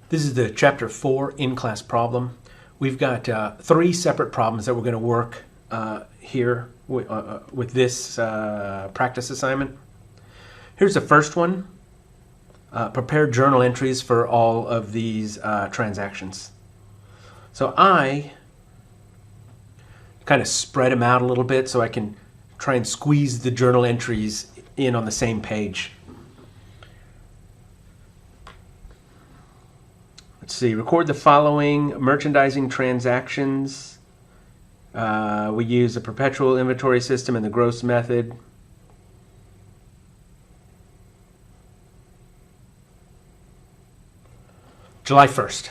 This is the Chapter 4 in-class problem. We've got 3 separate problems that we're going to work here with this practice assignment. Here's the first one. Prepare journal entries for all of these transactions. So I kind of spread them out a little bit so I can try and squeeze the journal entries in on the same page. Let's see, record the following merchandising transactions. We use a perpetual inventory system and the gross method. July 1st.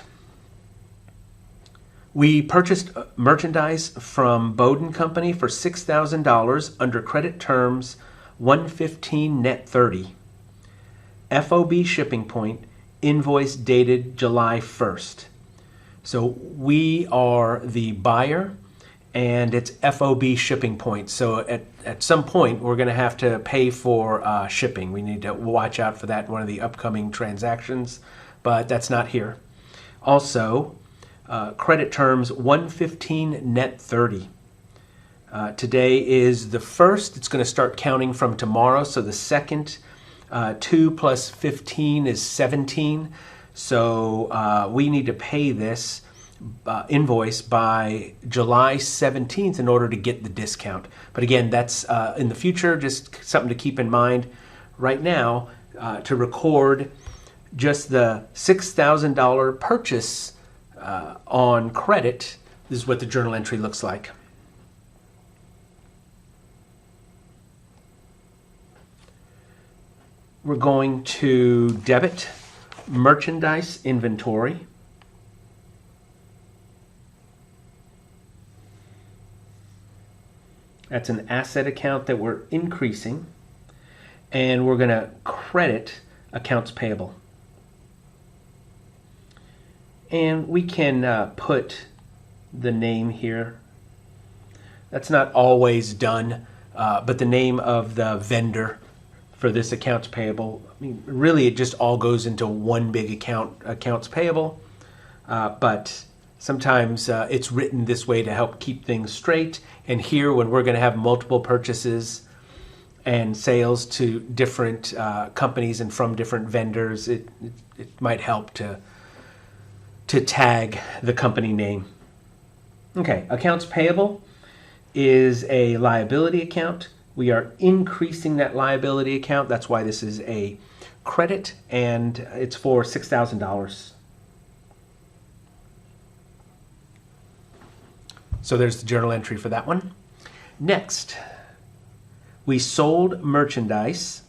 We purchased merchandise from Bowden Company for $6,000 under credit terms 115 net 30. FOB shipping point, invoice dated July 1st. So we are the buyer and it's FOB shipping point. So at some point we're going to have to pay for shipping. We need to watch out for that in one of the upcoming transactions, but that's not here. Also, credit terms 115 net 30. Today is the 1st. It's going to start counting from tomorrow. So the 2nd, 2 plus 15 is 17. So we need to pay this invoice by July 17th in order to get the discount. But again, that's in the future, just something to keep in mind. Right now, to record just the $6,000 purchase on credit, this is what the journal entry looks like. We're going to debit merchandise inventory. That's an asset account that we're increasing. And we're going to credit accounts payable. And we can put the name here. That's not always done, but the name of the vendor for this accounts payable. I mean, really it just all goes into one big accounts payable, but sometimes it's written this way to help keep things straight. And here, when we're going to have multiple purchases and sales to different companies and from different vendors, it might help to tag the company name. Okay, accounts payable is a liability account. We are increasing that liability account. That's why this is a credit, and it's for $6,000. So there's the journal entry for that one. Next, we sold merchandise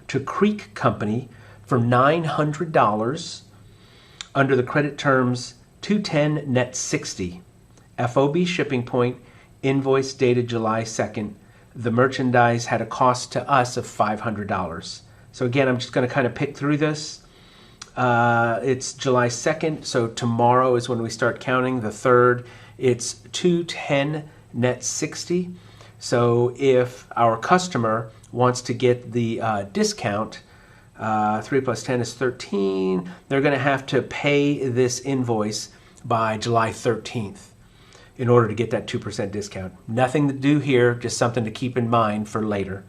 to Creek Company for $900 under the credit terms 210 net 60. FOB shipping point, invoice dated July 2nd. The merchandise had a cost to us of $500. So again, I'm just going to kind of pick through this. It's July 2nd, so tomorrow is when we start counting. The 3rd, it's 210 net 60. So if our customer wants to get the discount, 3 plus 10 is 13, they're going to have to pay this invoice by July 13th. In order to get that 2% discount. Nothing to do here, just something to keep in mind for later.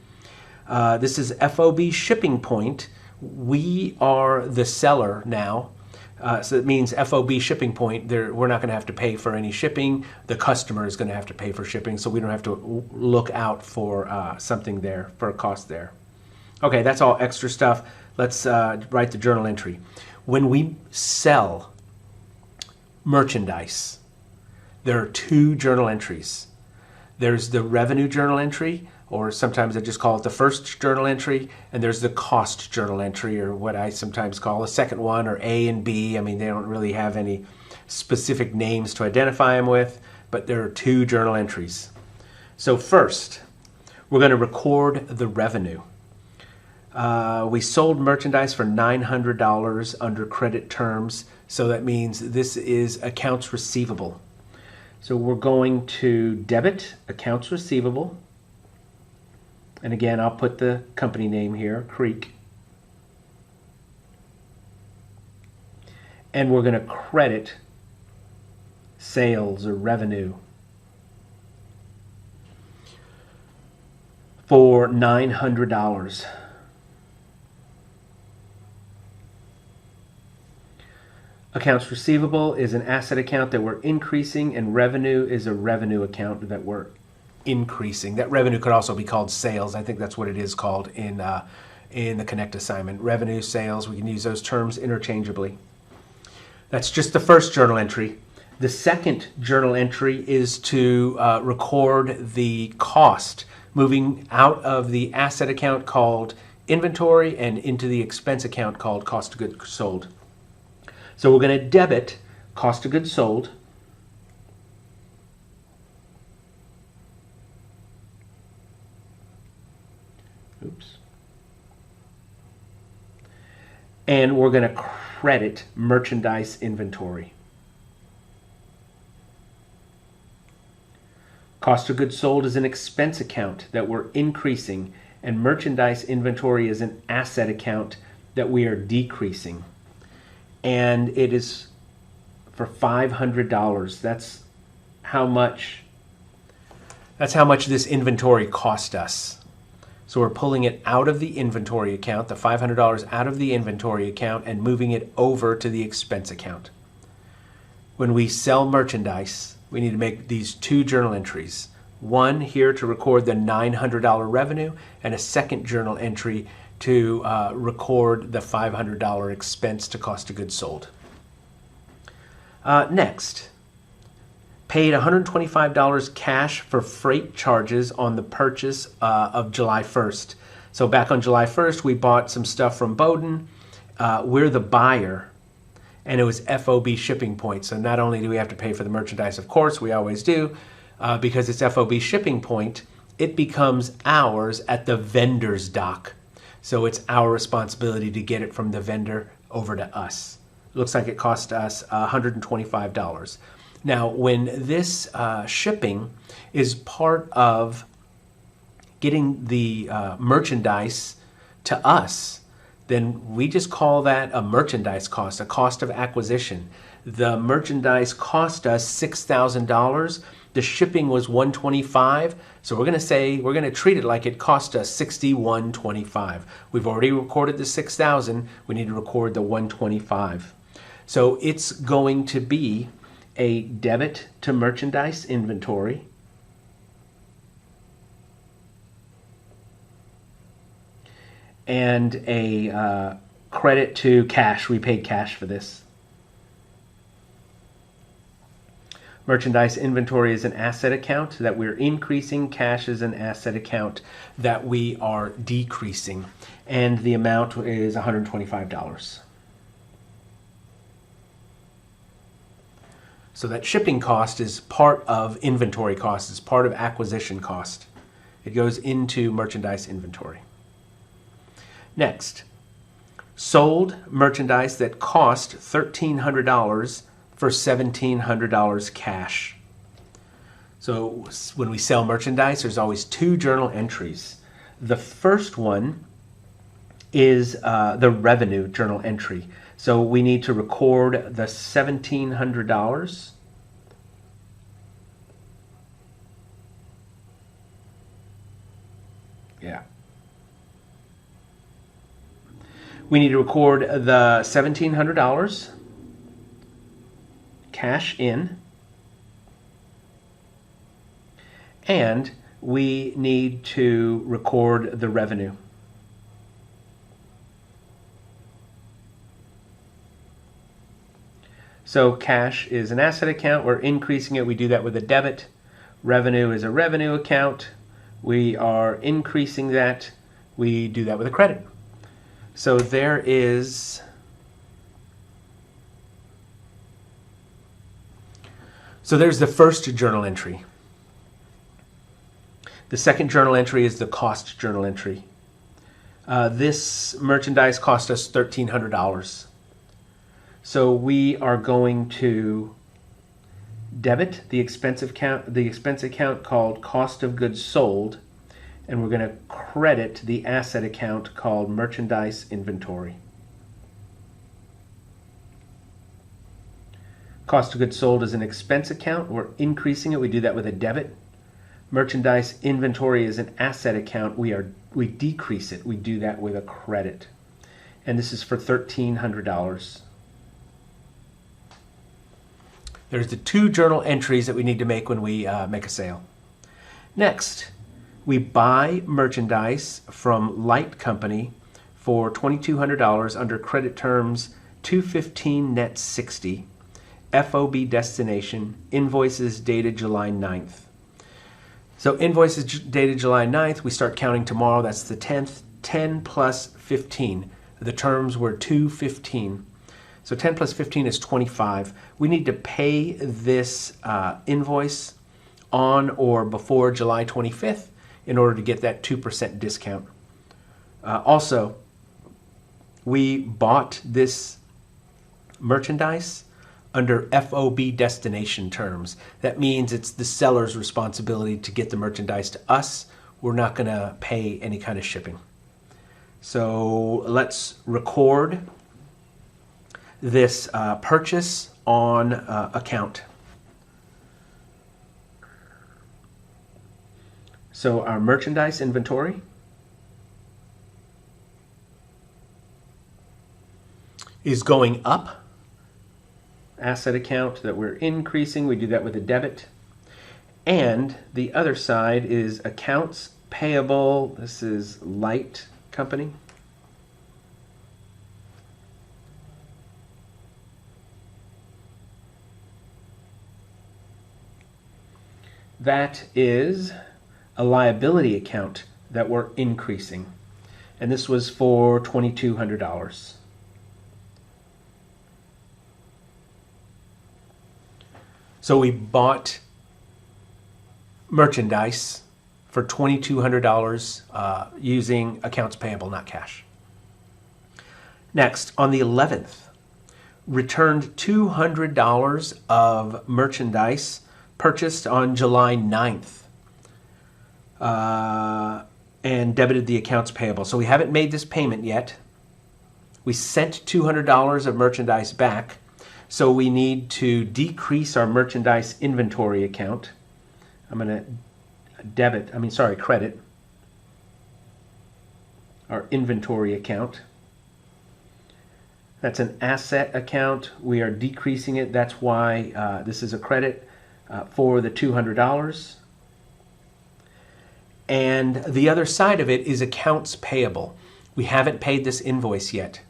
This is FOB shipping point. We are the seller now. So it means FOB shipping point, we're not going to have to pay for any shipping. The customer is going to have to pay for shipping, so we don't have to look out for something there, for a cost there. Okay, that's all extra stuff. Let's write the journal entry. When we sell merchandise, there are 2 journal entries. There's the revenue journal entry, or sometimes I just call it the first journal entry, and there's the cost journal entry, or what I sometimes call a second one, or A and B. I mean, they don't really have any specific names to identify them with, but there are 2 journal entries. So first, we're going to record the revenue. We sold merchandise for $900 under credit terms, so that means this is accounts receivable. So we're going to debit accounts receivable. And again, I'll put the company name here, Creek. and we're going to credit sales or revenue for $900. Accounts receivable is an asset account that we're increasing, and revenue is a revenue account that we're increasing. That revenue could also be called sales. I think that's what it is called in the Connect assignment. Revenue, sales, we can use those terms interchangeably. That's just the first journal entry. The second journal entry is to record the cost, moving out of the asset account called inventory and into the expense account called cost of goods sold. So we're going to debit cost of goods sold, and we're going to credit merchandise inventory. Cost of goods sold is an expense account that we're increasing, and merchandise inventory is an asset account that we are decreasing. And it is for $500. That's how much this inventory cost us. So we're pulling it out of the inventory account, the $500 out of the inventory account, and moving it over to the expense account. When we sell merchandise, we need to make these two journal entries. One here to record the $900 revenue, and a second journal entry to record the $500 expense to cost of goods sold. Next, paid $125 cash for freight charges on the purchase of July 1st. So back on July 1st, we bought some stuff from Bowdoin. We're the buyer, and it was FOB shipping point. So not only do we have to pay for the merchandise, of course, we always do, because it's FOB shipping point, it becomes ours at the vendor's dock. So it's our responsibility to get it from the vendor over to us. It looks like it cost us $125. Now, when this shipping is part of getting the merchandise to us, then we just call that a merchandise cost, a cost of acquisition. The merchandise cost us $6,000. The shipping was $125, so we're going to treat it like it cost us $61.25. We've already recorded the $6,000. We need to record the $125. So it's going to be a debit to merchandise inventory, and a credit to cash. We paid cash for this. Merchandise inventory is an asset account that we're increasing. Cash is an asset account that we are decreasing. And the amount is $125. So that shipping cost is part of inventory cost. It's part of acquisition cost. It goes into merchandise inventory. Next, sold merchandise that cost $1,300 for $1,700 cash. So when we sell merchandise, there's always two journal entries. The first one is the revenue journal entry. So we need to record the $1,700. Yeah. We need to record the $1,700 cash in, and we need to record the revenue. So cash is an asset account. We're increasing it. We do that with a debit. Revenue is a revenue account. We are increasing that. We do that with a credit. So there is... So there's the first journal entry. The second journal entry is the cost journal entry. This merchandise cost us $1,300. So we are going to debit the expense account called cost of goods sold, and we're going to credit the asset account called merchandise inventory. Cost of goods sold is an expense account. We're increasing it. We do that with a debit. Merchandise inventory is an asset account. We decrease it. We do that with a credit. And this is for $1,300. There's the two journal entries that we need to make when we make a sale. Next, we buy merchandise from Light Company for $2,200 under credit terms 215 net 60, FOB destination, invoices dated July 9th. So invoices dated July 9th, we start counting tomorrow. That's the 10th. 10 plus 15. The terms were 215. So 10 plus 15 is 25. We need to pay this invoice on or before July 25th in order to get that 2% discount. Also, we bought this merchandise under FOB destination terms. That means it's the seller's responsibility to get the merchandise to us. We're not going to pay any kind of shipping. So let's record this purchase on account. So our merchandise inventory is going up. Asset account that we're increasing, we do that with a debit. And the other side is accounts payable. This is Light Company. That is a liability account that we're increasing. And this was for $2,200. So we bought merchandise for $2,200 using accounts payable, not cash. Next, on the 11th, returned $200 of merchandise purchased on July 9th and debited the accounts payable. So we haven't made this payment yet. We sent $200 of merchandise back. So we need to decrease our merchandise inventory account. I'm going to credit our inventory account. That's an asset account. We are decreasing it. That's why this is a credit for the $200. And the other side of it is accounts payable. We haven't paid this invoice yet.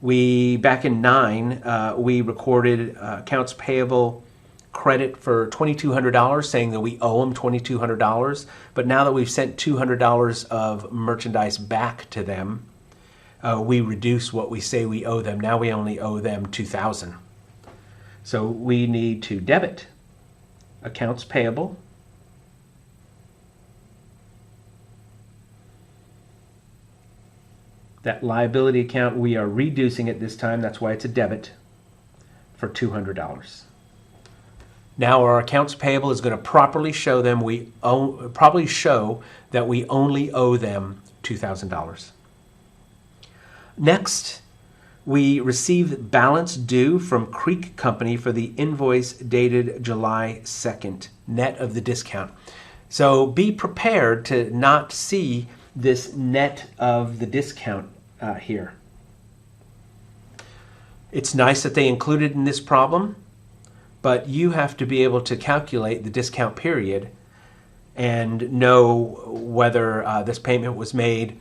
Back in 9, we recorded accounts payable credit for $2,200, saying that we owe them $2,200. But now that we've sent $200 of merchandise back to them, we reduce what we say we owe them. Now we only owe them $2,000. So we need to debit accounts payable. That liability account, we are reducing it this time. That's why it's a debit for $200. Now our accounts payable is going to properly show them that we only owe them $2,000. Next, we receive balance due from Creek Company for the invoice dated July 2nd, net of the discount. So be prepared to not see this net of the discount here. It's nice that they included in this problem, but you have to be able to calculate the discount period and know whether this payment was made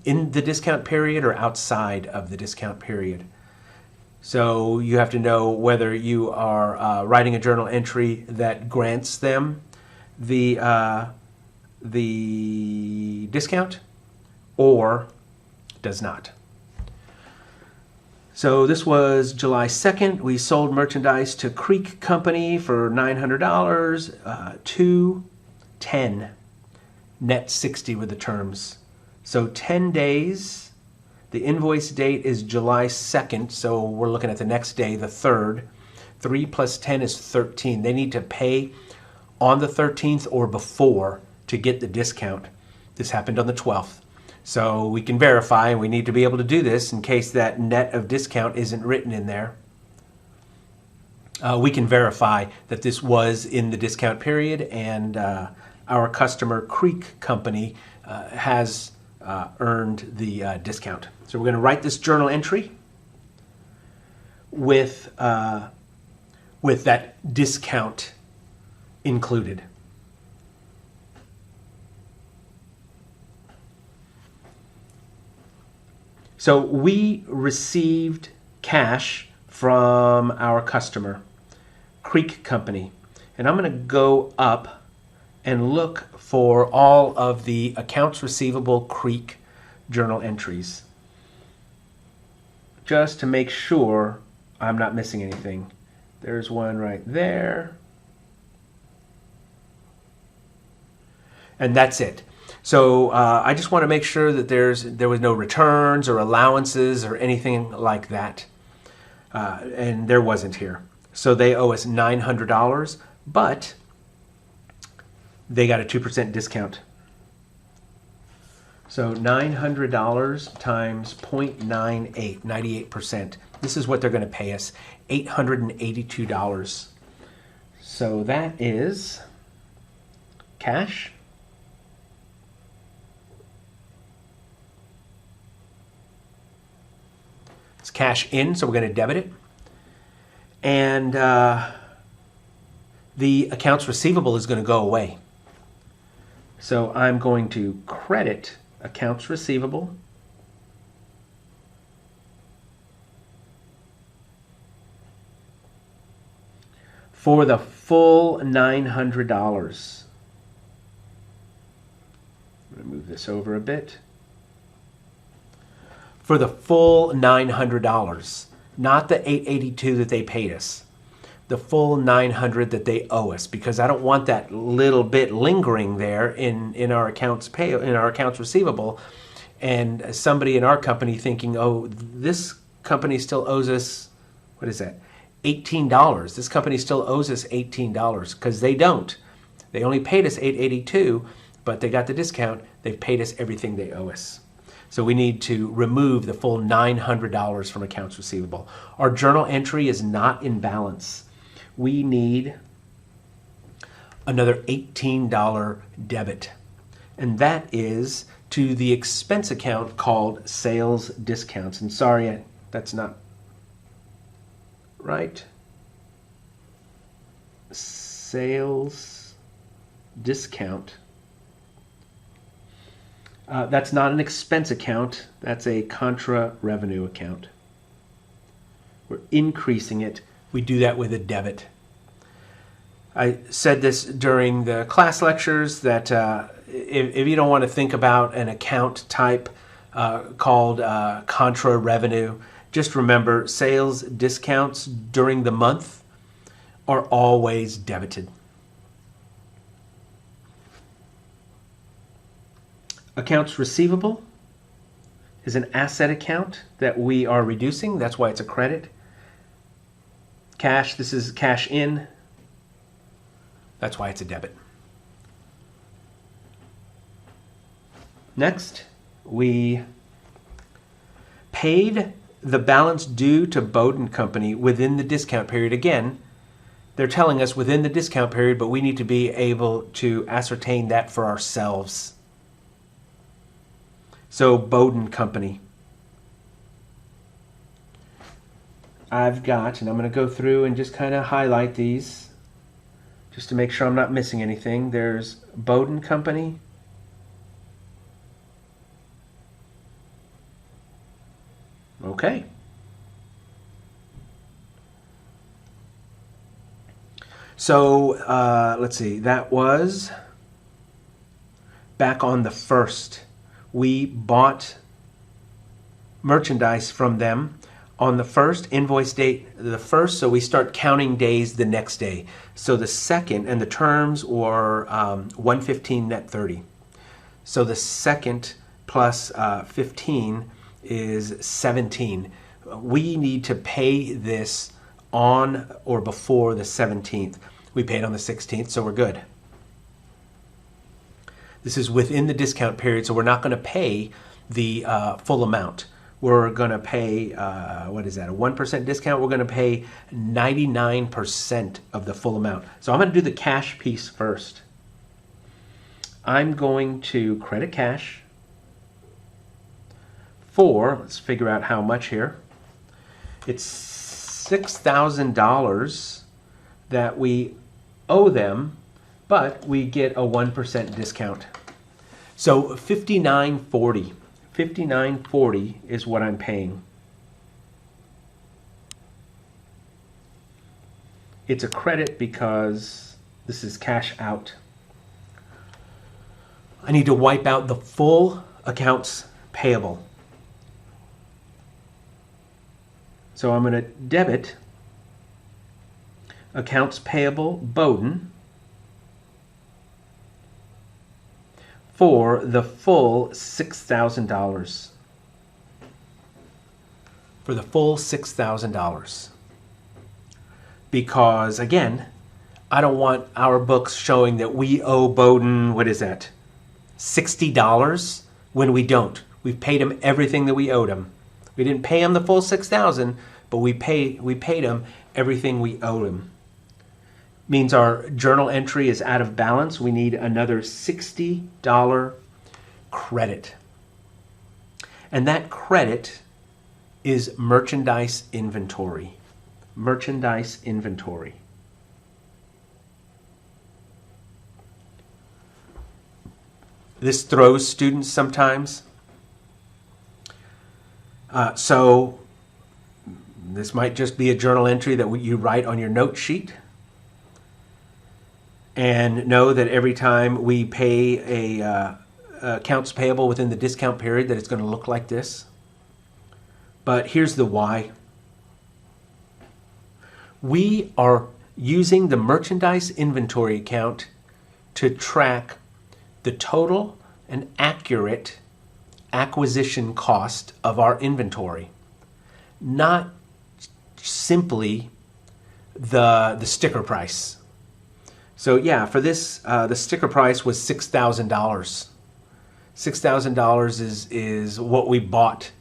in the discount period or outside of the discount period. So you have to know whether you are writing a journal entry that grants them the discount or does not. So this was July 2nd. We sold merchandise to Creek Company for $900, $210, net 60 with the terms. So 10 days. The invoice date is July 2nd, so we're looking at the next day, the 3rd. 3 plus 10 is 13. They need to pay on the 13th or before to get the discount. This happened on the 12th. So we can verify, and we need to be able to do this in case that net of discount isn't written in there. we can verify that this was in the discount period, and our customer, Creek Company, has earned the discount. So we're going to write this journal entry with that discount included. So we received cash from our customer, Creek Company. And I'm going to go up and look for all of the accounts receivable Creek journal entries, just to make sure I'm not missing anything. There's one right there. And that's it. So I just want to make sure that there was no returns or allowances or anything like that. And there wasn't here. So they owe us $900, but they got a 2% discount. So $900 times 0.98, 98%. This is what they're going to pay us, $882. So that is cash. It's cash in, so we're going to debit it. And the accounts receivable is going to go away. So I'm going to credit accounts receivable. For the full $900. I'm going to move this over a bit. For the full $900, not the $882 that they paid us. The full $900 that they owe us, because I don't want that little bit lingering there in our accounts receivable, and somebody in our company thinking, oh, this company still owes us, what is that, $18. This company still owes us $18, because they don't. They only paid us $882, but they got the discount. They've paid us everything they owe us. So we need to remove the full $900 from accounts receivable. Our journal entry is not in balance. We need another $18 debit. And that is to the expense account called sales discounts. And sorry, that's not right. Sales discount. That's not an expense account. That's a contra revenue account. We're increasing it. We do that with a debit. I said this during the class lectures that if you don't want to think about an account type called contra revenue, just remember sales discounts during the month are always debited. Accounts receivable is an asset account that we are reducing. That's why it's a credit. Cash, this is cash in. That's why it's a debit. Next, we paid the balance due to Bowden Company within the discount period. Again, they're telling us within the discount period, but we need to be able to ascertain that for ourselves. So Bowden Company. I've got, and I'm going to go through and just kind of highlight these just to make sure I'm not missing anything. There's Bowden Company. Okay. So let's see, that was back on the 1st. We bought merchandise from them on the 1st, invoice date the 1st, so we start counting days the next day. So the 2nd, and the terms were 115 net 30. So the 2nd plus 15 is 17. We need to pay this on or before the 17th. We paid on the 16th, so we're good. This is within the discount period, so we're not going to pay the full amount. we're going to pay, what is that, a 1% discount? We're going to pay 99% of the full amount. So I'm going to do the cash piece first. I'm going to credit cash for, let's figure out how much here. It's $6,000 that we owe them, but we get a 1% discount. So $59.40. $59.40 is what I'm paying. It's a credit because this is cash out. I need to wipe out the full accounts payable. So I'm going to debit accounts payable Bowdoin for the full $6,000. For the full $6,000. Because, again, I don't want our books showing that we owe Bowdoin, what is that, $60 when we don't. We've paid him everything that we owed him. We didn't pay him the full $6,000, but we paid him everything we owed him. Means our journal entry is out of balance. We need another $60 credit. And that credit is merchandise inventory. Merchandise inventory. This throws students sometimes. So this might just be a journal entry that you write on your note sheet. And know that every time we pay a accounts payable within the discount period that it's going to look like this. But here's the why. We are using the merchandise inventory account to track the total and accurate acquisition cost of our inventory, not simply the sticker price. So yeah, for this, the sticker price was $6,000. $6,000 is what we bought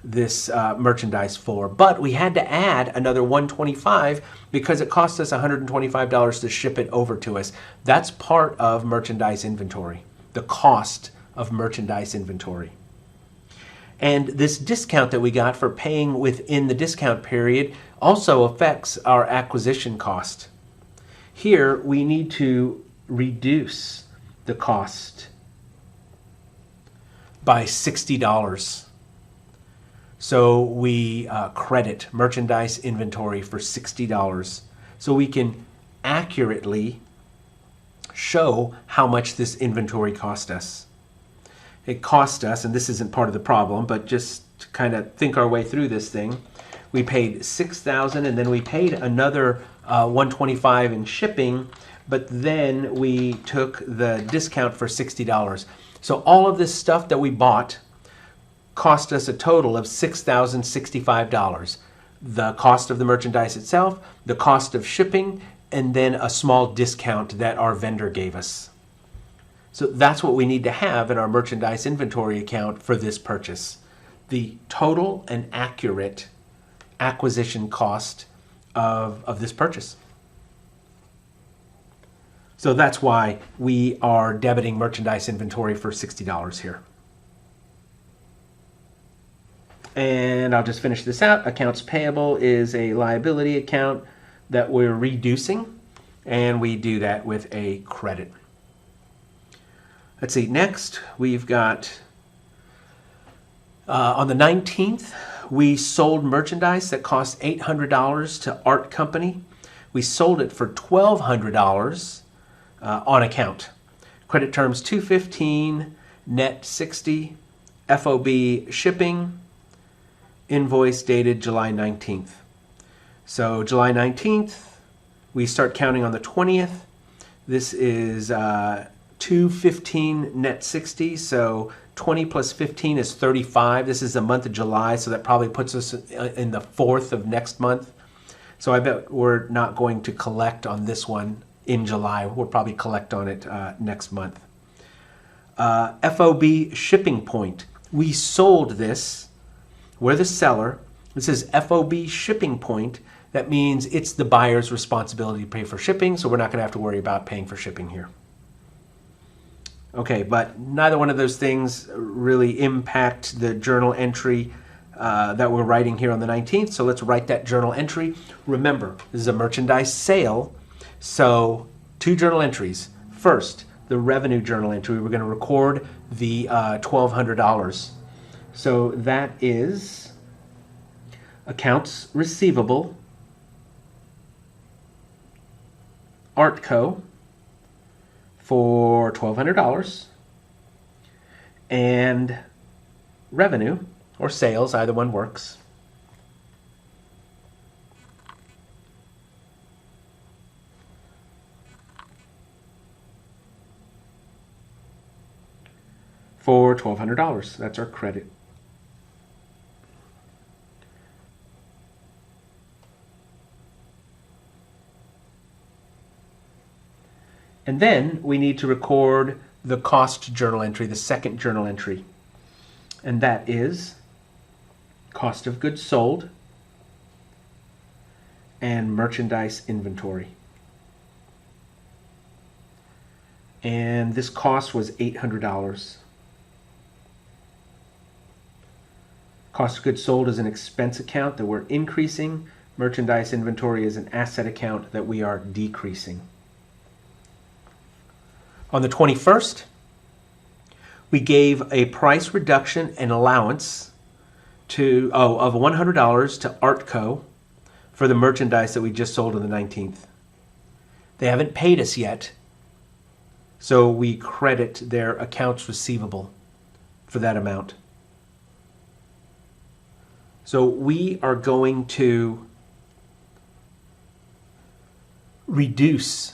this merchandise for. But we had to add another $125 because it cost us $125 to ship it over to us. That's part of merchandise inventory, the cost of merchandise inventory. And this discount that we got for paying within the discount period also affects our acquisition cost. Here, we need to reduce the cost by $60. So we credit merchandise inventory for $60 so we can accurately show how much this inventory cost us. It cost us, and this isn't part of the problem, but just to kind of think our way through this thing, we paid $6,000 and then we paid another $125 in shipping, but then we took the discount for $60. So all of this stuff that we bought cost us a total of $6,065. The cost of the merchandise itself, the cost of shipping, and then a small discount that our vendor gave us. So that's what we need to have in our merchandise inventory account for this purchase. The total and accurate acquisition cost of this purchase. So that's why we are debiting merchandise inventory for $60 here. And I'll just finish this out. Accounts payable is a liability account that we're reducing, and we do that with a credit. Let's see, next we've got, on the 19th, we sold merchandise that cost $800 to Art Company. We sold it for $1,200 on account. Credit terms $215, net $60, FOB shipping, invoice dated July 19th. So July 19th, we start counting on the 20th. This is $215 net $60, so 20 plus 15 is 35. This is the month of July, so that probably puts us in the 4th of next month. So I bet we're not going to collect on this one in July. We'll probably collect on it next month. FOB shipping point. We sold this We're the seller. This is FOB shipping point. That means it's the buyer's responsibility to pay for shipping, so we're not going to have to worry about paying for shipping here. Okay, but neither one of those things really impact the journal entry that we're writing here on the 19th, so let's write that journal entry. Remember, this is a merchandise sale, so 2 journal entries. First, the revenue journal entry. We're going to record the $1,200. So that is accounts receivable, Artco, for $1,200, and revenue, or sales, either one works, for $1,200. That's our credit. And then we need to record the cost journal entry, the second journal entry. And that is cost of goods sold and merchandise inventory. And this cost was $800. Cost of goods sold is an expense account that we're increasing. Merchandise inventory is an asset account that we are decreasing. On the 21st, we gave a price reduction and allowance of $100 to Artco for the merchandise that we just sold on the 19th. They haven't paid us yet, so we credit their accounts receivable for that amount. So we are going to reduce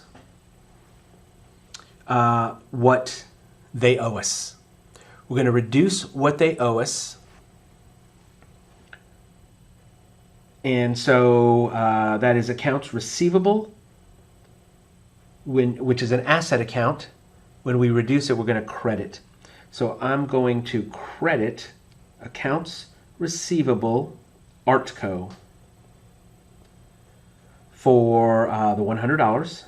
what they owe us. We're going to reduce what they owe us. And so that is accounts receivable, which is an asset account. When we reduce it, we're going to credit. So I'm going to credit accounts receivable Artco for the $100.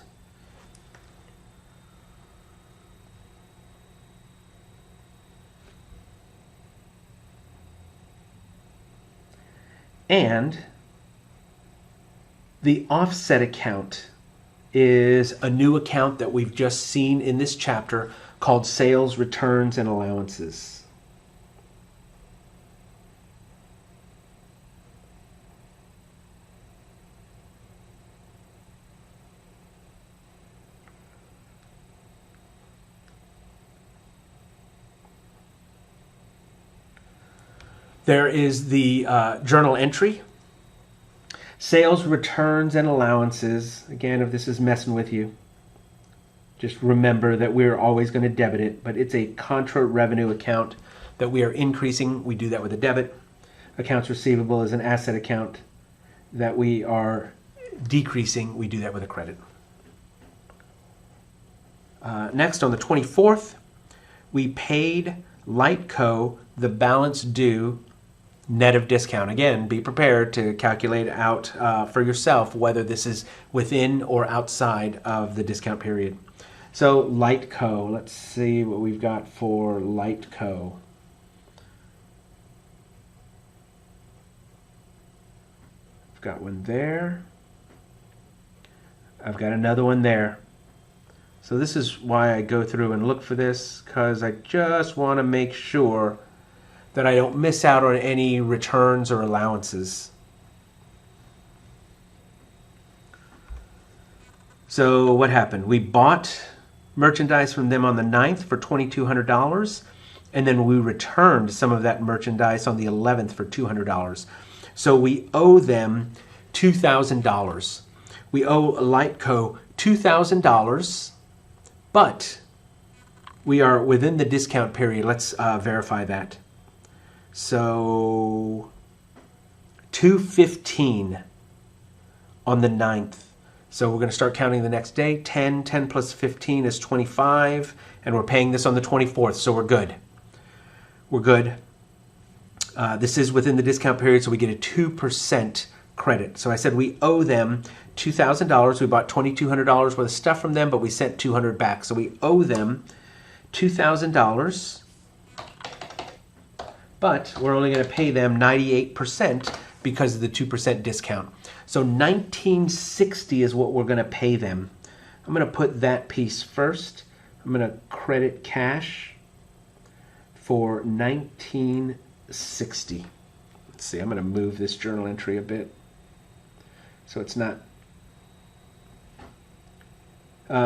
And the offset account is a new account that we've just seen in this chapter called sales, returns, and allowances. There is the journal entry, sales, returns, and allowances. Again, if this is messing with you, just remember that we're always going to debit it, but it's a contra revenue account that we are increasing. We do that with a debit. Accounts receivable is an asset account that we are decreasing. We do that with a credit. Next, on the 24th, we paid Lightco the balance due net of discount. Again, be prepared to calculate out for yourself whether this is within or outside of the discount period. So Lightco, let's see what we've got for Lightco. I've got one there. I've got another one there. So this is why I go through and look for this, because I just want to make sure that I don't miss out on any returns or allowances. So what happened? We bought merchandise from them on the 9th for $2,200, and then we returned some of that merchandise on the 11th for $200. So we owe them $2,000. We owe Lightco $2,000, but we are within the discount period. Let's verify that. So $215 on the 9th. So we're going to start counting the next day. 10 plus 15 is 25, and we're paying this on the 24th, so we're good. We're good. This is within the discount period, so we get a 2% credit. So I said we owe them $2,000. We bought $2,200 worth of stuff from them, but we sent $200 back. So we owe them $2,000, but we're only going to pay them 98% because of the 2% discount. So $1,960 is what we're going to pay them. I'm going to put that piece first. I'm going to credit cash for $1,960. Let's see, I'm going to move this journal entry a bit so it's not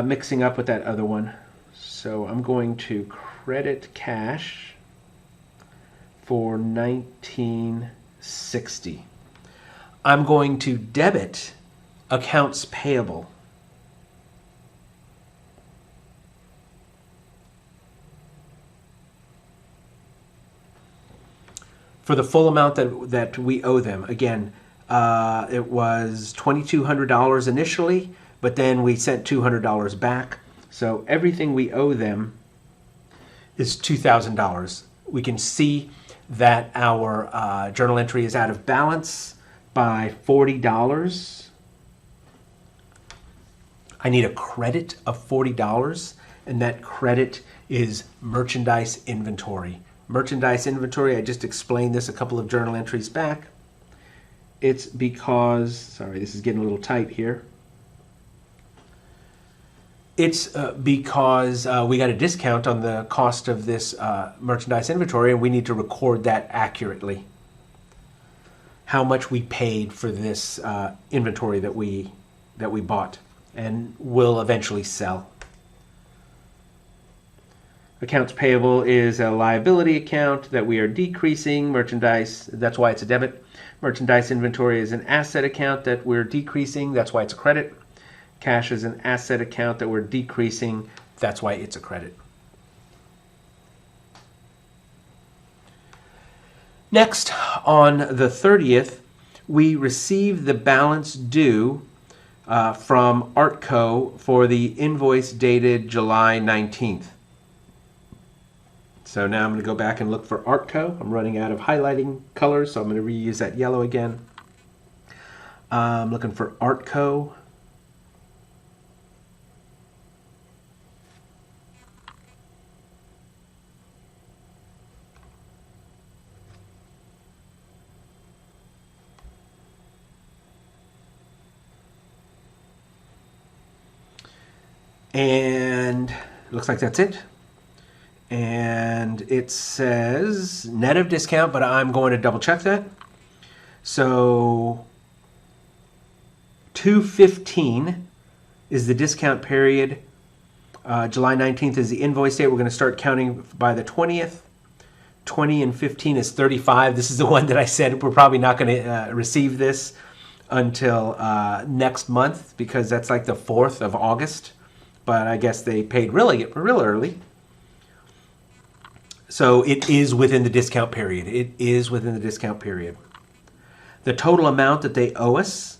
mixing up with that other one. So I'm going to credit cash for $1,960. I'm going to debit accounts payable. For the full amount that we owe them. Again, it was $2,200 initially, but then we sent $200 back. So everything we owe them is $2,000. We can see that our journal entry is out of balance by $40. I need a credit of $40, and that credit is merchandise inventory. Merchandise inventory, I just explained this a couple of journal entries back. It's because, sorry, this is getting a little tight here. It's because we got a discount on the cost of this merchandise inventory, and we need to record that accurately. How much we paid for this inventory that we bought and will eventually sell. Accounts payable is a liability account that we are decreasing. Merchandise, that's why it's a debit. Merchandise inventory is an asset account that we're decreasing. That's why it's a credit. Cash is an asset account that we're decreasing. That's why it's a credit. Next, on the 30th, we received the balance due from Artco for the invoice dated July 19th. So now I'm going to go back and look for Artco. I'm running out of highlighting colors, so I'm going to reuse that yellow again. I'm looking for Artco. And looks like that's it. And it says net of discount, but I'm going to double check that. So $215 is the discount period. July 19th is the invoice date. We're going to start counting by the 20th. 20 and 15 is 35. This is the one that I said we're probably not going to receive this until next month because that's like the 4th of August. But I guess they paid real early. So it is within the discount period. It is within the discount period. The total amount that they owe us,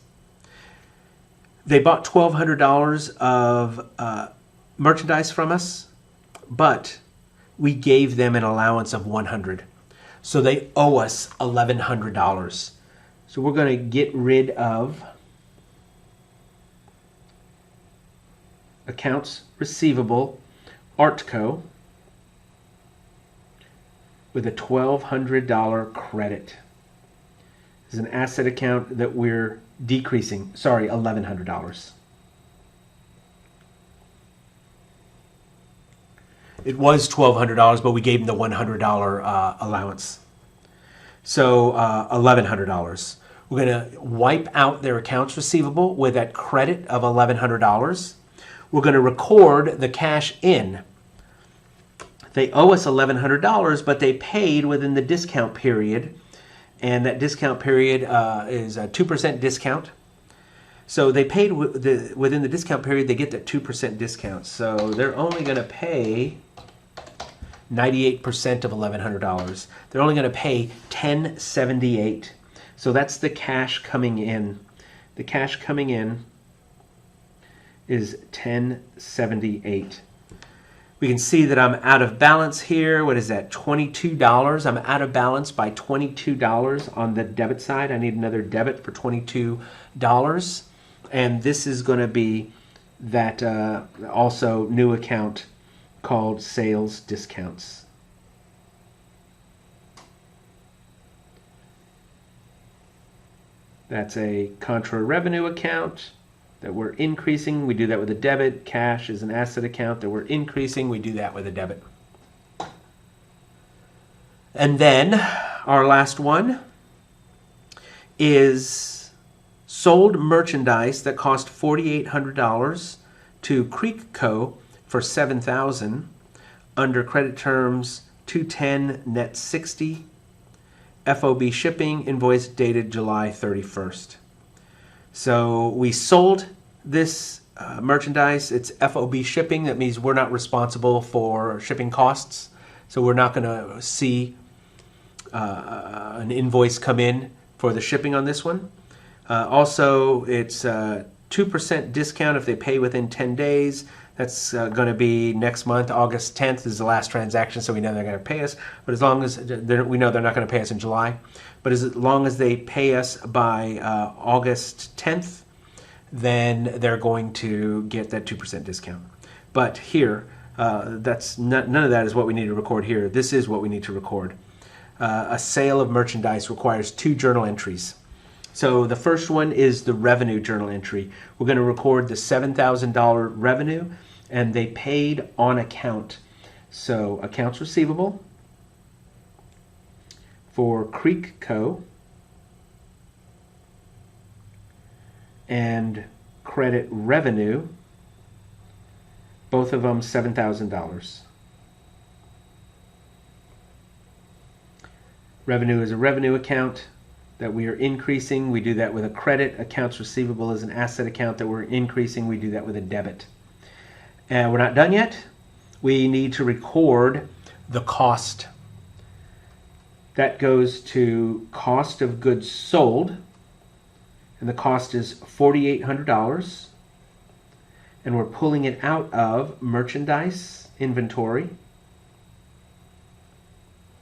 they bought $1,200 of merchandise from us, but we gave them an allowance of $100. So they owe us $1,100. So we're going to get rid of accounts receivable, Artco, with a $1,200 credit. This is an asset account that we're decreasing. Sorry, $1,100. It was $1,200, but we gave them the $100 allowance. So $1,100. We're going to wipe out their accounts receivable with that credit of $1,100. We're going to record the cash in. They owe us $1,100, but they paid within the discount period, and that discount period is a 2% discount. So they paid within the discount period, they get that 2% discount. So they're only going to pay 98% of $1,100. They're only going to pay $1,078. So that's the cash coming in. The cash coming in is $1,078. We can see that I'm out of balance here. What is that, $22? I'm out of balance by $22 on the debit side. I need another debit for $22. And this is going to be that also new account called sales discounts. That's a contra revenue account that we're increasing. We do that with a debit. Cash is an asset account that we're increasing. We do that with a debit. And then our last one is sold merchandise that cost $4,800 to Creek Co. for $7,000 under credit terms 210 net 60. FOB shipping, invoice dated July 31st. So we sold this merchandise. It's FOB shipping. That means we're not responsible for shipping costs. So we're not going to see an invoice come in for the shipping on this one. Also, it's 2% discount if they pay within 10 days. That's going to be next month. August 10th is the last transaction, so we know they're going to pay us. But as long as we know they're not going to pay us in July, but as long as they pay us by August 10th, then they're going to get that 2% discount. But here, that's none of that is what we need to record here. This is what we need to record. A sale of merchandise requires 2 journal entries. So the first one is the revenue journal entry. We're going to record the $7,000 revenue, and they paid on account. So accounts receivable for Creek Co. and credit revenue, both of them $7,000. Revenue is a revenue account that we are increasing. We do that with a credit. Accounts receivable is an asset account that we're increasing. We do that with a debit. And we're not done yet. We need to record the cost. That goes to cost of goods sold, and the cost is $4,800. And we're pulling it out of merchandise inventory.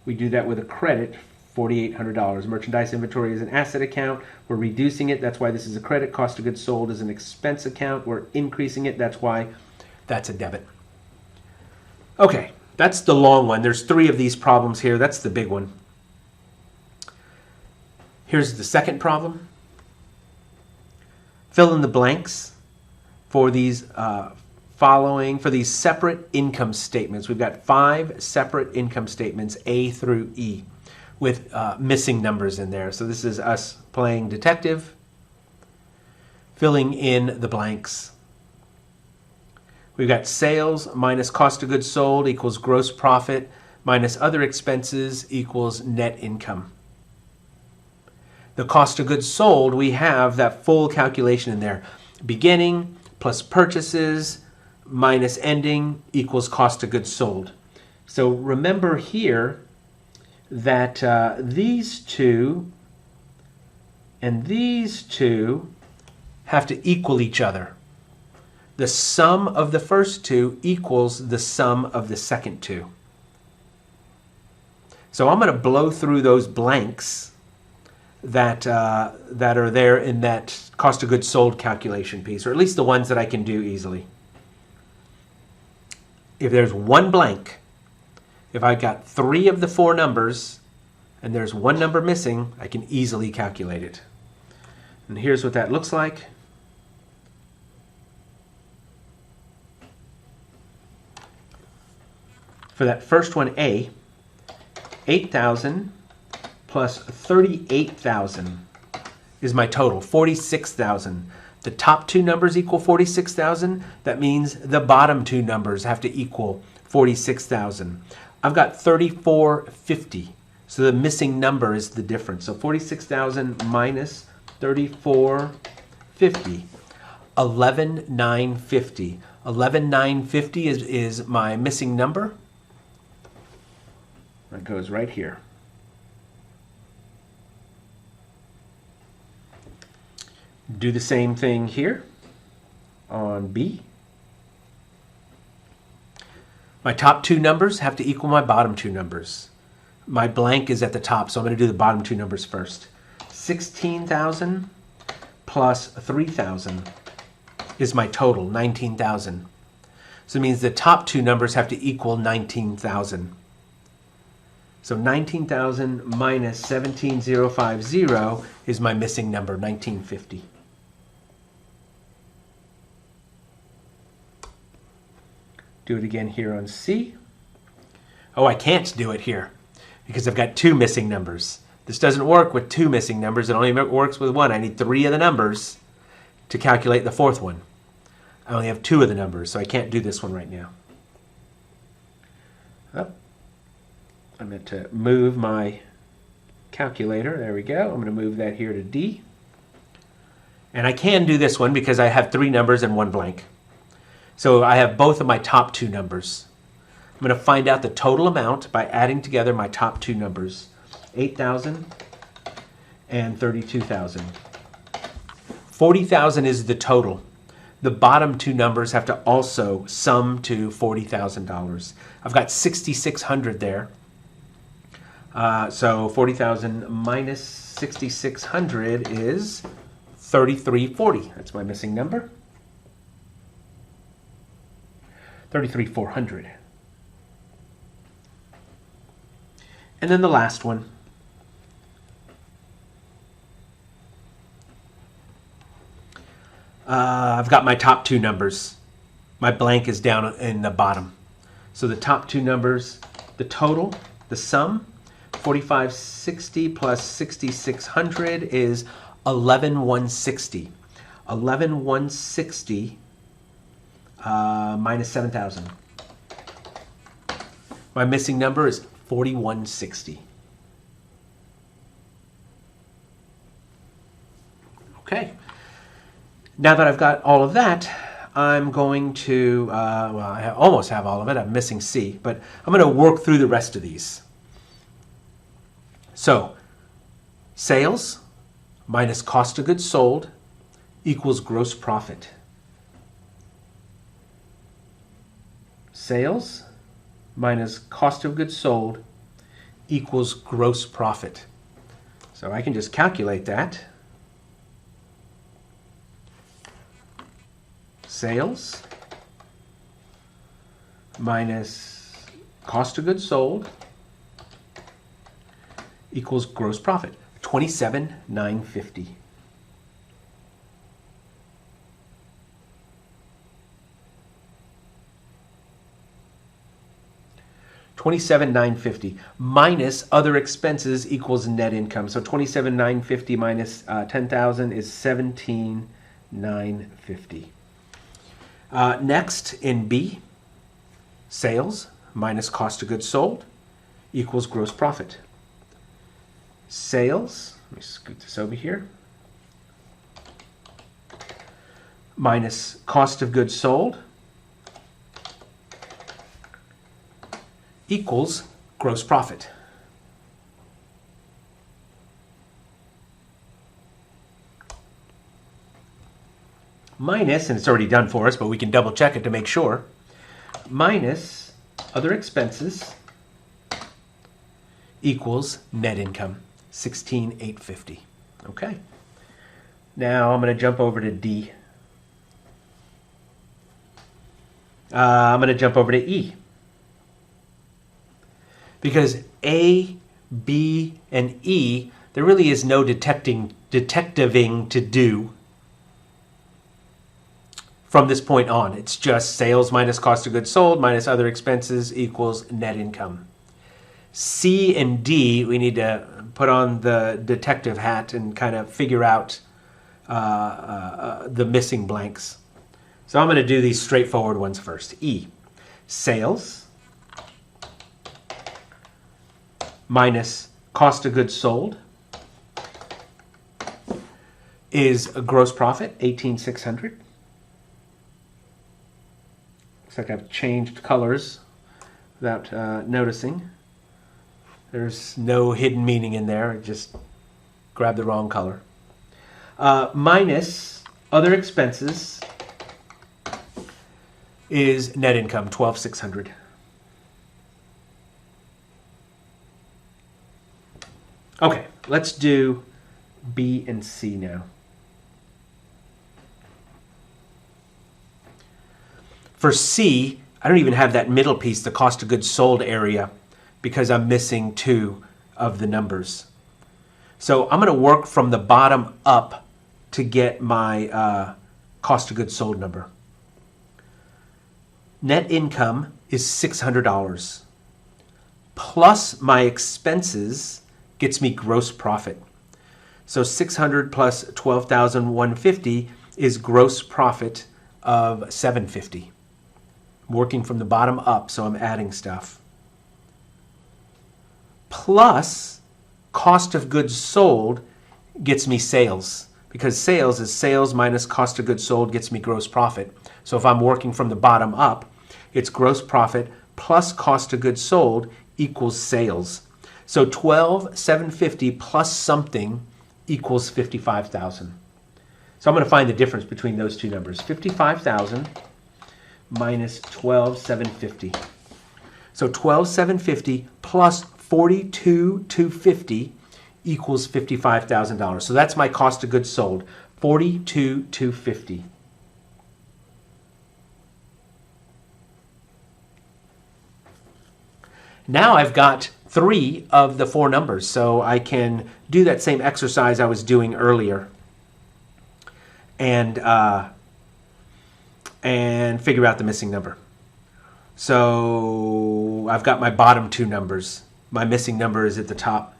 We do that with a credit, $4,800. Merchandise inventory is an asset account. We're reducing it. That's why this is a credit. Cost of goods sold is an expense account. We're increasing it. That's why that's a debit. Okay, that's the long one. There's 3 of these problems here. That's the big one. Here's the second problem. Fill in the blanks for these for these separate income statements. We've got 5 separate income statements, A through E, with missing numbers in there. So this is us playing detective, filling in the blanks. We've got sales minus cost of goods sold equals gross profit minus other expenses equals net income. The cost of goods sold, we have that full calculation in there. Beginning plus purchases minus ending equals cost of goods sold. So remember here that these two and these two have to equal each other. The sum of the first two equals the sum of the second two. So I'm going to blow through those blanks that are there in that cost of goods sold calculation piece, or at least the ones that I can do easily. If there's one blank, if I've got 3 of the 4 numbers and there's one number missing, I can easily calculate it. And here's what that looks like. For that first one, A, 8,000 plus 38,000 is my total, 46,000. The top 2 numbers equal 46,000. That means the bottom 2 numbers have to equal 46,000. I've got 3450. So the missing number is the difference. So 46,000 minus 3450. 11,950. 11,950 is my missing number. That goes right here. Do the same thing here on B. My top two numbers have to equal my bottom two numbers. My blank is at the top, so I'm going to do the bottom two numbers first. 16,000 plus 3,000 is my total, 19,000. So it means the top two numbers have to equal 19,000. So 19,000 minus 17,050 is my missing number, 1950. Do it again here on C. Oh, I can't do it here because I've got two missing numbers. This doesn't work with two missing numbers. It only works with one. I need three of the numbers to calculate the fourth one. I only have two of the numbers, so I can't do this one right now. Oh, I'm going to move my calculator. There we go. I'm going to move that here to D. And I can do this one because I have three numbers and one blank. So I have both of my top two numbers. I'm going to find out the total amount by adding together my top two numbers, 8,000 and 32,000. 40,000 is the total. The bottom two numbers have to also sum to $40,000. I've got 6,600 there. So 40,000 minus 6,600 is 3,340. That's my missing number. 33,400. And then the last one. I've got my top two numbers. My blank is down in the bottom. So the top two numbers, the total, the sum, 4,560 plus 6,600 is 11,160. 11,160 minus 7,000. My missing number is 4,160. Okay. Now that I've got all of that, I'm going to, well, I almost have all of it. I'm missing C, but I'm going to work through the rest of these. So, sales minus cost of goods sold equals gross profit. Sales minus cost of goods sold equals gross profit. So I can just calculate that. Sales minus cost of goods sold equals gross profit, 27,950. $27,950 minus other expenses equals net income. So 27,950 minus 10,000 is 17,950. Next in B, sales minus cost of goods sold equals gross profit. Sales, let me scoot this over here, minus cost of goods sold equals gross profit. Minus, and it's already done for us, but we can double check it to make sure, minus other expenses equals net income, 16,850. Okay. Now I'm going to jump over to D. I'm going to jump over to E. Because A, B, and E, there really is no detectiving to do from this point on. It's just sales minus cost of goods sold minus other expenses equals net income. C and D, we need to put on the detective hat and kind of figure out the missing blanks. So I'm going to do these straightforward ones first. E, sales minus cost of goods sold is a gross profit, 18,600. Looks like I've changed colors without noticing. There's no hidden meaning in there. I just grabbed the wrong color. Minus other expenses is net income, 12,600. Okay, let's do B and C now. For C, I don't even have that middle piece, the cost of goods sold area, because I'm missing 2 of the numbers. So I'm going to work from the bottom up to get my cost of goods sold number. Net income is $600. Plus my expenses gets me gross profit. So 600 plus 12,150 is gross profit of 750. Working from the bottom up, so I'm adding stuff. Plus cost of goods sold gets me sales, because sales is sales minus cost of goods sold gets me gross profit. So if I'm working from the bottom up, it's gross profit plus cost of goods sold equals sales. So 12,750 plus something equals 55,000. So I'm going to find the difference between those two numbers. 55,000 minus 12,750. So 12,750 plus 42,250 equals $55,000. So that's my cost of goods sold, 42,250. Now I've got 3 of the 4 numbers, so I can do that same exercise I was doing earlier and figure out the missing number. So I've got my bottom 2 numbers. My missing number is at the top.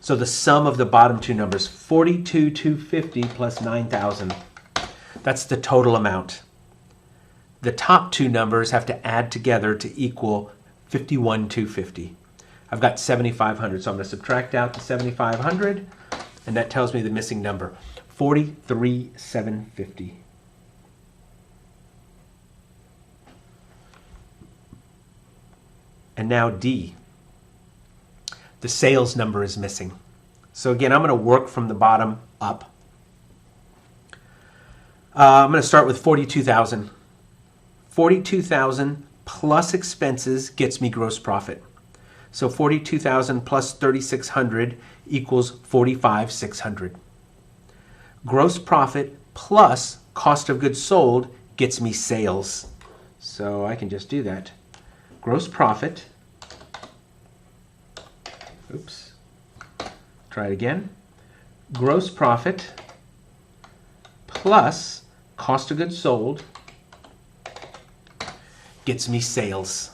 So the sum of the bottom 2 numbers, 42,250 plus 9,000. That's the total amount. The top 2 numbers have to add together to equal 51,250. I've got 7,500, so I'm going to subtract out the 7,500, and that tells me the missing number, 43,750. And now D. The sales number is missing. So again, I'm going to work from the bottom up. I'm going to start with 42,000. 42,000 plus expenses gets me gross profit. So 42,000 plus 3,600 equals 45,600. Gross profit plus cost of goods sold gets me sales. So I can just do that. Gross profit, oops, try it again. Gross profit plus cost of goods sold gets me sales.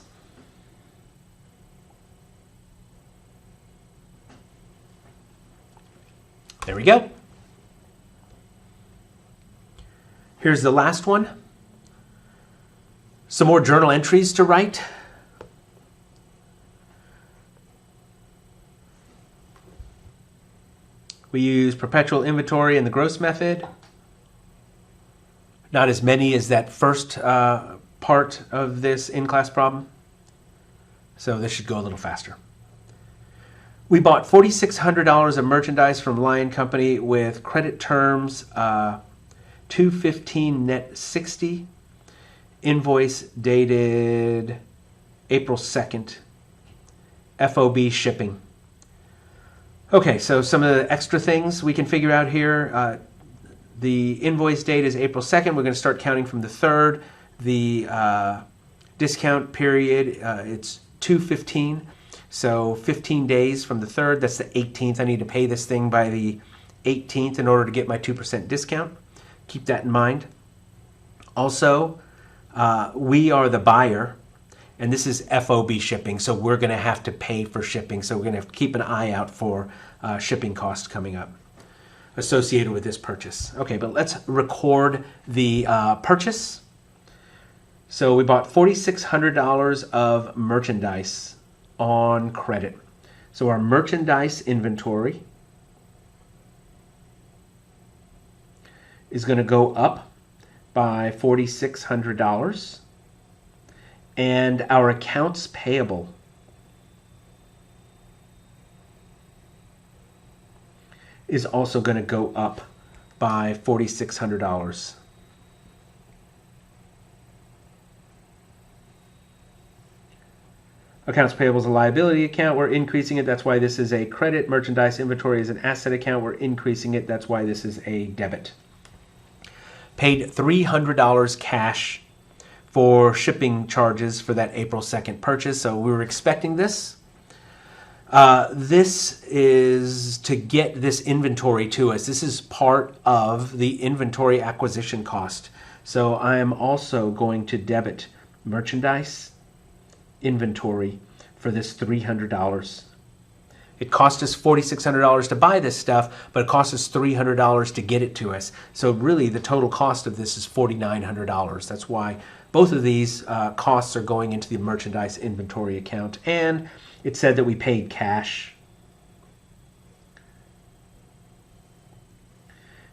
There we go. Here's the last one. Some more journal entries to write. We use perpetual inventory and the gross method. Not as many as that first part of this in-class problem. So this should go a little faster. We bought $4,600 of merchandise from Lion Company with credit terms $215 net 60. Invoice dated April 2nd. FOB shipping. Okay, so some of the extra things we can figure out here. The invoice date is April 2nd. We're going to start counting from the 3rd. The discount period, it's 2/15. So 15 days from the 3rd, that's the 18th. I need to pay this thing by the 18th in order to get my 2% discount. Keep that in mind. Also, we are the buyer, and this is FOB shipping, so we're going to have to pay for shipping. So we're going to have to keep an eye out for shipping costs coming up associated with this purchase. Okay, but let's record the purchase. So we bought $4,600 of merchandise on credit. So our merchandise inventory is going to go up by $4,600, and our accounts payable is also going to go up by $4,600. Accounts payable is a liability account. We're increasing it. That's why this is a credit. Merchandise inventory is an asset account. We're increasing it. That's why this is a debit. Paid $300 cash for shipping charges for that April 2nd purchase. So we were expecting this. This is to get this inventory to us. This is part of the inventory acquisition cost. So I am also going to debit merchandise inventory for this $300. It cost us $4,600 to buy this stuff, but it cost us $300 to get it to us. So really the total cost of this is $4,900. That's why both of these costs are going into the merchandise inventory account. And it said that we paid cash.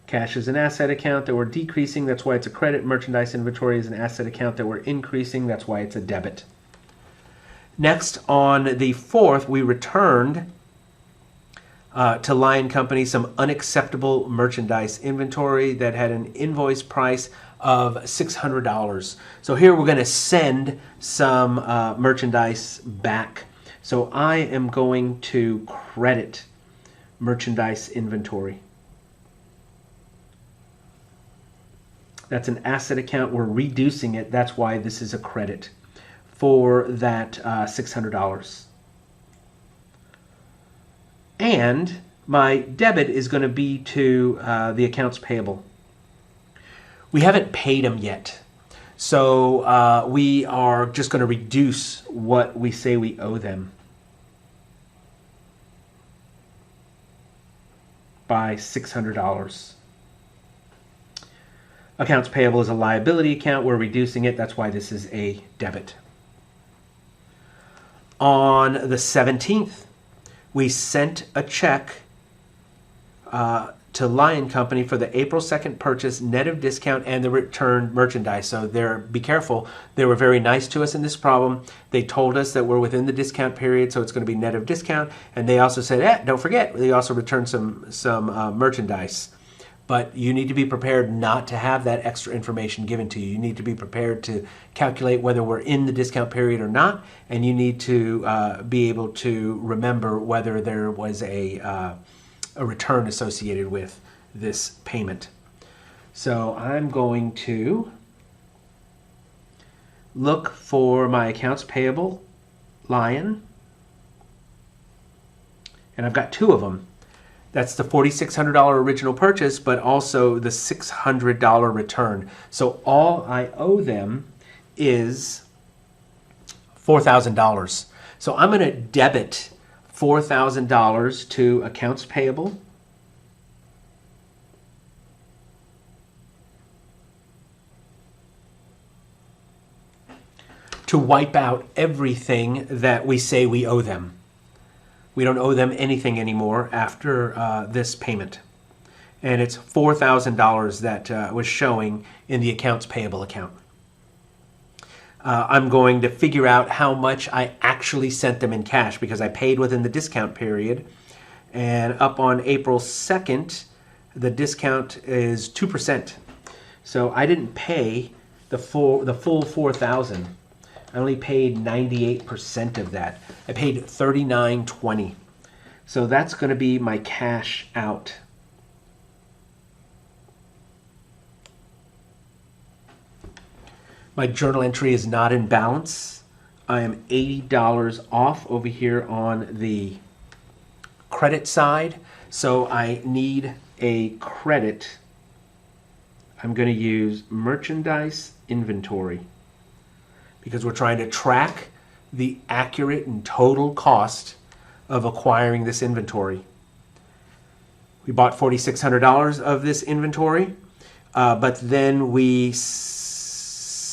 Cash is an asset account that we're decreasing. That's why it's a credit. Merchandise inventory is an asset account that we're increasing. That's why it's a debit. Next, on the 4th, we returned to Lion Company some unacceptable merchandise inventory that had an invoice price of $600. So here we're going to send some merchandise back. So I am going to credit merchandise inventory. That's an asset account. We're reducing it. That's why this is a credit for that $600. And my debit is going to be to the accounts payable. We haven't paid them yet. So we are just going to reduce what we say we owe them by $600. Accounts payable is a liability account. We're reducing it. That's why this is a debit. On the 17th, we sent a check to Lion Company for the April 2nd purchase, net of discount, and the returned merchandise. So be careful. They were very nice to us in this problem. They told us that we're within the discount period, so it's going to be net of discount. And they also said, don't forget, they also returned some merchandise. But you need to be prepared not to have that extra information given to you. You need to be prepared to calculate whether we're in the discount period or not, and you need to be able to remember whether there was a return associated with this payment. So I'm going to look for my accounts payable Lion, and I've got two of them. That's the $4,600 original purchase, but also the $600 return. So all I owe them is $4,000. So I'm going to debit $4,000 to accounts payable. To wipe out everything that we say we owe them. We don't owe them anything anymore after this payment. And it's $4,000 that was showing in the accounts payable account. I'm going to figure out how much I actually sent them in cash because I paid within the discount period. And up on April 2nd, the discount is 2%. So I didn't pay the full $4,000. I only paid 98% of that. I paid $39.20. So that's going to be my cash out. My journal entry is not in balance. I am $80 off over here on the credit side. So I need a credit. I'm going to use merchandise inventory, because we're trying to track the accurate and total cost of acquiring this inventory. We bought $4,600 of this inventory, but then we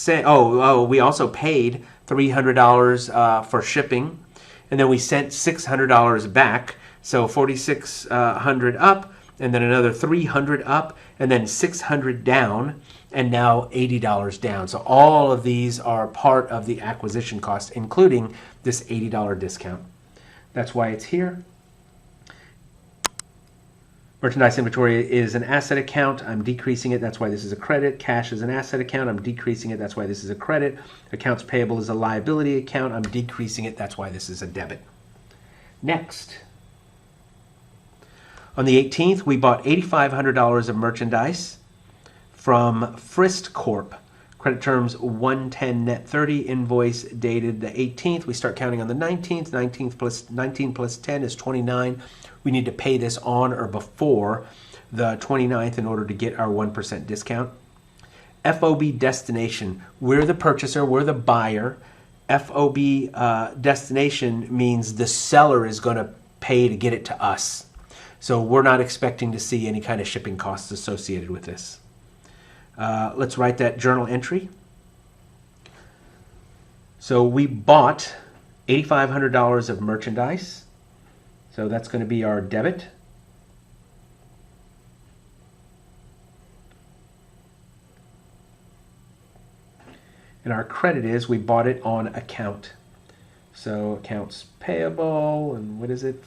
we also paid $300 for shipping, and then we sent $600 back. So $4,600 up, and then another $300 up, and then $600 down, and now $80 down. So all of these are part of the acquisition cost, including this $80 discount. That's why it's here. Merchandise inventory is an asset account. I'm decreasing it. That's why this is a credit. Cash is an asset account. I'm decreasing it. That's why this is a credit. Accounts payable is a liability account. I'm decreasing it. That's why this is a debit. Next. On the 18th, we bought $8,500 of merchandise from Frist Corp. Credit terms 110 net 30, invoice dated the 18th. We start counting on the 19th. 19 plus 10 is 29. We need to pay this on or before the 29th in order to get our 1% discount. FOB destination. We're the purchaser. We're the buyer. FOB destination means the seller is going to pay to get it to us. So we're not expecting to see any kind of shipping costs associated with this. Let's write that journal entry. So we bought $8,500 of merchandise. So that's going to be our debit. And our credit is we bought it on account. So accounts payable, and what is it?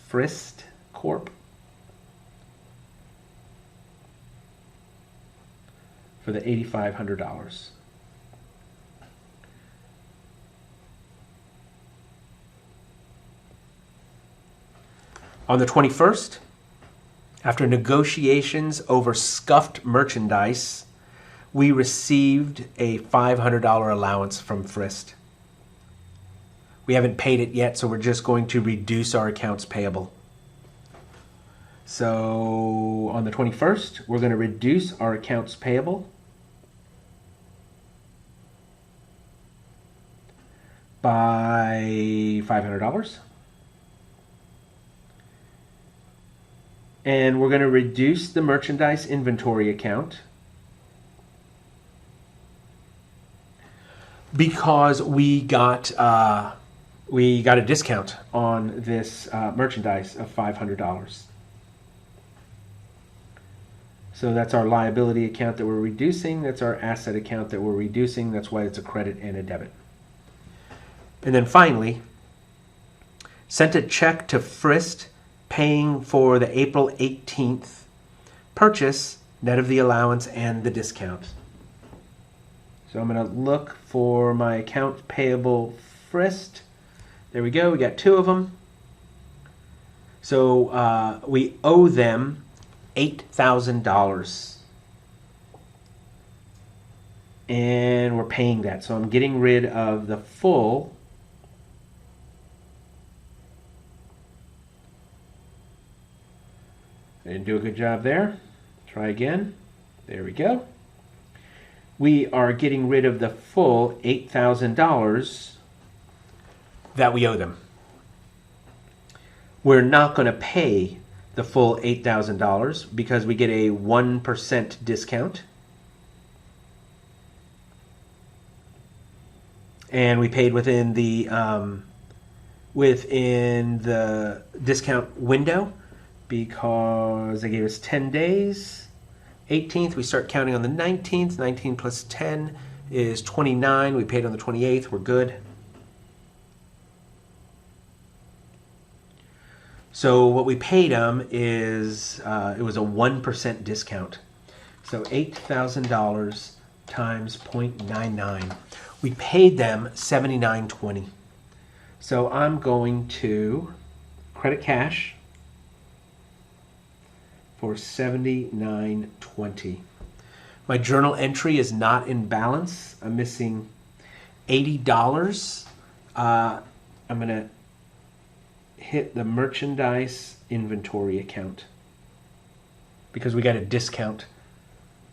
Frist Corp. For the $8,500. On the 21st, after negotiations over scuffed merchandise, we received a $500 allowance from Frist. We haven't paid it yet, so we're just going to reduce our accounts payable. So on the 21st, we're going to reduce our accounts payable by $500. And we're going to reduce the merchandise inventory account because we got a discount on this merchandise of $500. So that's our liability account that we're reducing. That's our asset account that we're reducing. That's why it's a credit and a debit. And then finally, sent a check to Frist paying for the April 18th purchase, net of the allowance and the discount. So I'm going to look for my account payable Frist. There we go. We got two of them. So we owe them $8,000. And we're paying that. So I'm getting rid of the full I didn't do a good job there. Try again. There we go. We are getting rid of the full $8,000 that we owe them. We're not going to pay the full $8,000 because we get a 1% discount. And we paid within the discount window, because they gave us 10 days. 18th, we start counting on the 19th. 19 plus 10 is 29. We paid on the 28th. We're good. So what we paid them is, it was a 1% discount. So $8,000 times 0.99. We paid them $79.20. So I'm going to credit cash for $79.20. My journal entry is not in balance. I'm missing $80. I'm going to hit the merchandise inventory account because we got a discount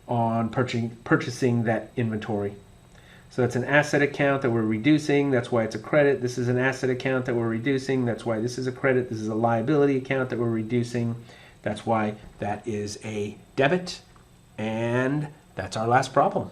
on purchasing that inventory. So that's an asset account that we're reducing. That's why it's a credit. This is an asset account that we're reducing. That's why this is a credit. This is a liability account that we're reducing. That's why that is a debit. And that's our last problem.